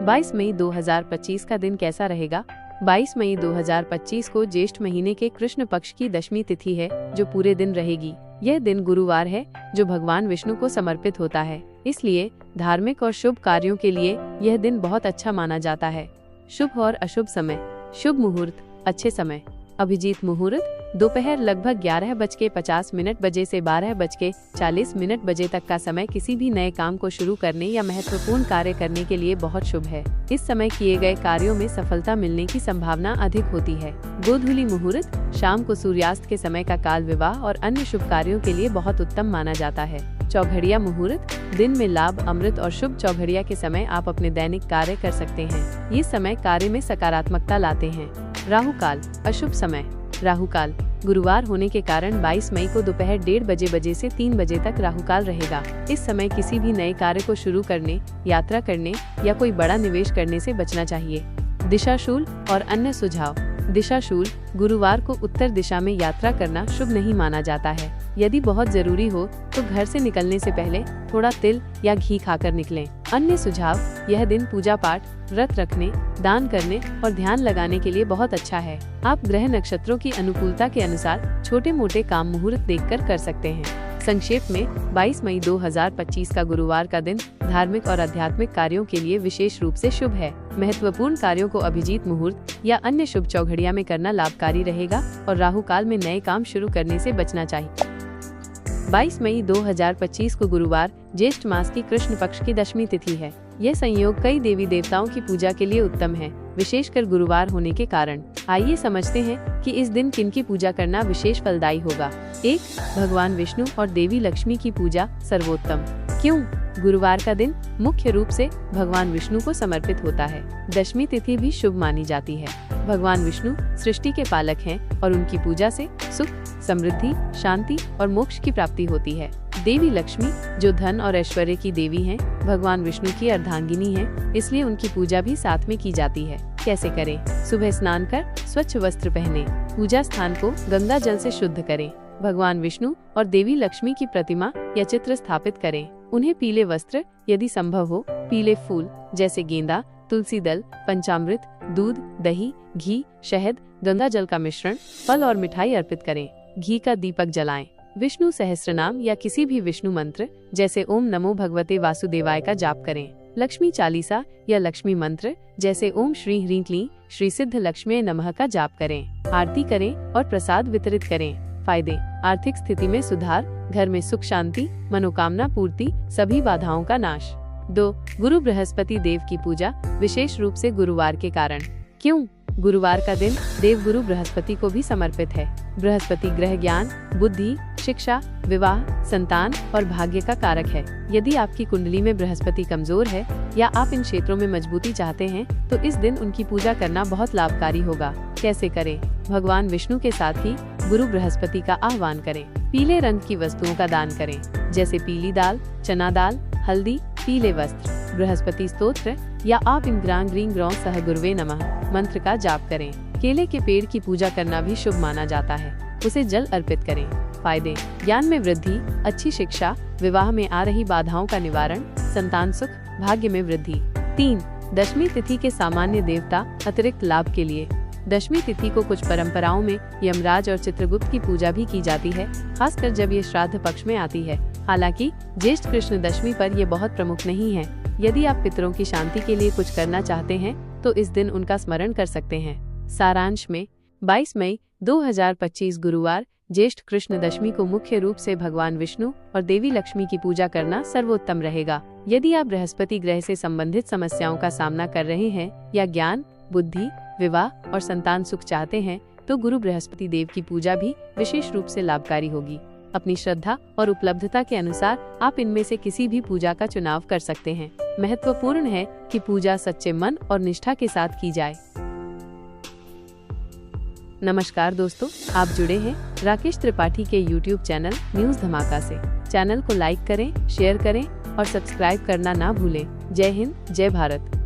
22 मई 2025 का दिन कैसा रहेगा? 22 मई 2025 को ज्येष्ठ महीने के कृष्ण पक्ष की दशमी तिथि है, जो पूरे दिन रहेगी। यह दिन गुरुवार है, जो भगवान विष्णु को समर्पित होता है, इसलिए धार्मिक और शुभ कार्यों के लिए यह दिन बहुत अच्छा माना जाता है। शुभ और अशुभ समय। शुभ मुहूर्त। अच्छे समय। अभिजीत मुहूर्त दोपहर लगभग 11:50 बजे से 12:40 बजे तक का समय किसी भी नए काम को शुरू करने या महत्वपूर्ण कार्य करने के लिए बहुत शुभ है। इस समय किए गए कार्यों में सफलता मिलने की संभावना अधिक होती है। गोधूली मुहूर्त शाम को सूर्यास्त के समय का काल विवाह और अन्य शुभ कार्यों के लिए बहुत उत्तम माना जाता है। चौघड़िया मुहूर्त दिन में लाभ, अमृत और शुभ चौघड़िया के समय आप अपने दैनिक कार्य कर सकते हैं। ये समय कार्य में सकारात्मकता लाते हैं। राहु काल। अशुभ समय। राहु काल गुरुवार होने के कारण 22 मई को दोपहर 1:30 बजे से 3 बजे तक राहु काल रहेगा। इस समय किसी भी नए कार्य को शुरू करने, यात्रा करने या कोई बड़ा निवेश करने से बचना चाहिए। दिशाशूल और अन्य सुझाव। दिशाशूल गुरुवार को उत्तर दिशा में यात्रा करना शुभ नहीं माना जाता है। यदि बहुत जरूरी हो तो घर से निकलने से पहले थोड़ा तिल या घी खाकर निकलें। अन्य सुझाव, यह दिन पूजा पाठ, व्रत रखने, दान करने और ध्यान लगाने के लिए बहुत अच्छा है। आप ग्रह नक्षत्रों की अनुकूलता के अनुसार छोटे मोटे काम मुहूर्त देखकर कर सकते हैं। संक्षेप में 22 मई 2025 का गुरुवार का दिन धार्मिक और आध्यात्मिक कार्यों के लिए विशेष रूप से शुभ है। महत्वपूर्ण कार्यों को अभिजीत मुहूर्त या अन्य शुभ चौघड़िया में करना लाभकारी रहेगा और राहु काल में नए काम शुरू करने से बचना चाहिए। 22 मई 2025 को गुरुवार ज्येष्ठ मास की कृष्ण पक्ष की दशमी तिथि है। यह संयोग कई देवी देवताओं की पूजा के लिए उत्तम है, विशेषकर गुरुवार होने के कारण। आइए समझते हैं कि इस दिन किन की पूजा करना विशेष फलदायी होगा। 1. भगवान विष्णु और देवी लक्ष्मी की पूजा सर्वोत्तम। क्यों? गुरुवार का दिन मुख्य रूप से भगवान विष्णु को समर्पित होता है। दशमी तिथि भी शुभ मानी जाती है। भगवान विष्णु सृष्टि के पालक हैं और उनकी पूजा से सुख, समृद्धि, शांति और मोक्ष की प्राप्ति होती है। देवी लक्ष्मी, जो धन और ऐश्वर्य की देवी हैं, भगवान विष्णु की अर्धांगिनी हैं, इसलिए उनकी पूजा भी साथ में की जाती है। कैसे करें? सुबह स्नान कर स्वच्छ वस्त्र पहने। पूजा स्थान को गंगा जल से शुद्ध करें। भगवान विष्णु और देवी लक्ष्मी की प्रतिमा या चित्र स्थापित करें। उन्हें पीले वस्त्र, यदि संभव हो पीले फूल जैसे गेंदा, तुलसी दल, पंचामृत, दूध, दही, घी, शहद, गंगा जल का मिश्रण, फल और मिठाई अर्पित करें। घी का दीपक जलाएं। विष्णु सहस्त्रनाम या किसी भी विष्णु मंत्र जैसे ओम नमो भगवते वासुदेवाय का जाप करें। लक्ष्मी चालीसा या लक्ष्मी मंत्र जैसे ओम श्री ह्रीं क्लीं श्री सिद्ध लक्ष्मी नमः का जाप करें। आरती करें और प्रसाद वितरित करें। फायदे: आर्थिक स्थिति में सुधार, घर में सुख शांति, मनोकामना पूर्ति, सभी बाधाओं का नाश। 2. गुरु बृहस्पति देव की पूजा, विशेष रूप से गुरुवार के कारण। क्यों? गुरुवार का दिन देव गुरु बृहस्पति को भी समर्पित है। बृहस्पति ग्रह ज्ञान, बुद्धि, शिक्षा, विवाह, संतान और भाग्य का कारक है। यदि आपकी कुंडली में बृहस्पति कमजोर है या आप इन क्षेत्रों में मजबूती चाहते हैं, तो इस दिन उनकी पूजा करना बहुत लाभकारी होगा। कैसे करें? भगवान विष्णु के साथ ही गुरु बृहस्पति का आह्वान करें। पीले रंग की वस्तुओं का दान करें, जैसे पीली दाल, चना दाल, हल्दी, पीले वस्त्र। बृहस्पति स्तोत्र या आप इन ग्रीं ग्रौं सह गुरुवे नमः मंत्र का जाप करें। केले के पेड़ की पूजा करना भी शुभ माना जाता है। उसे जल अर्पित करें। फायदे: ज्ञान में वृद्धि, अच्छी शिक्षा, विवाह में आ रही बाधाओं का निवारण, संतान सुख, भाग्य में वृद्धि। 3. दशमी तिथि के सामान्य देवता अतिरिक्त लाभ के लिए। दशमी तिथि को कुछ परंपराओं में यमराज और चित्रगुप्त की पूजा भी की जाती है, खासकर जब ये श्राद्ध पक्ष में आती है। हालांकि ज्येष्ठ कृष्ण दशमी पर ये बहुत प्रमुख नहीं है। यदि आप पितरों की शांति के लिए कुछ करना चाहते हैं तो इस दिन उनका स्मरण कर सकते हैं। सारांश में 22 मई 2025 गुरुवार ज्येष्ठ कृष्ण दशमी को मुख्य रूप से भगवान विष्णु और देवी लक्ष्मी की पूजा करना सर्वोत्तम रहेगा। यदि आप बृहस्पति ग्रह से संबंधित समस्याओं का सामना कर रहे हैं या ज्ञान, बुद्धि, विवाह और संतान सुख चाहते हैं, तो गुरु बृहस्पति देव की पूजा भी विशेष रूप से लाभकारी होगी। अपनी श्रद्धा और उपलब्धता के अनुसार आप इनमें से किसी भी पूजा का चुनाव कर सकते हैं। महत्वपूर्ण है कि पूजा सच्चे मन और निष्ठा के साथ की जाए। नमस्कार दोस्तों, आप जुड़े हैं राकेश त्रिपाठी के YouTube चैनल न्यूज धमाका से। चैनल को लाइक करें, शेयर करें और सब्सक्राइब करना ना भूलें। जय हिंद, जय भारत।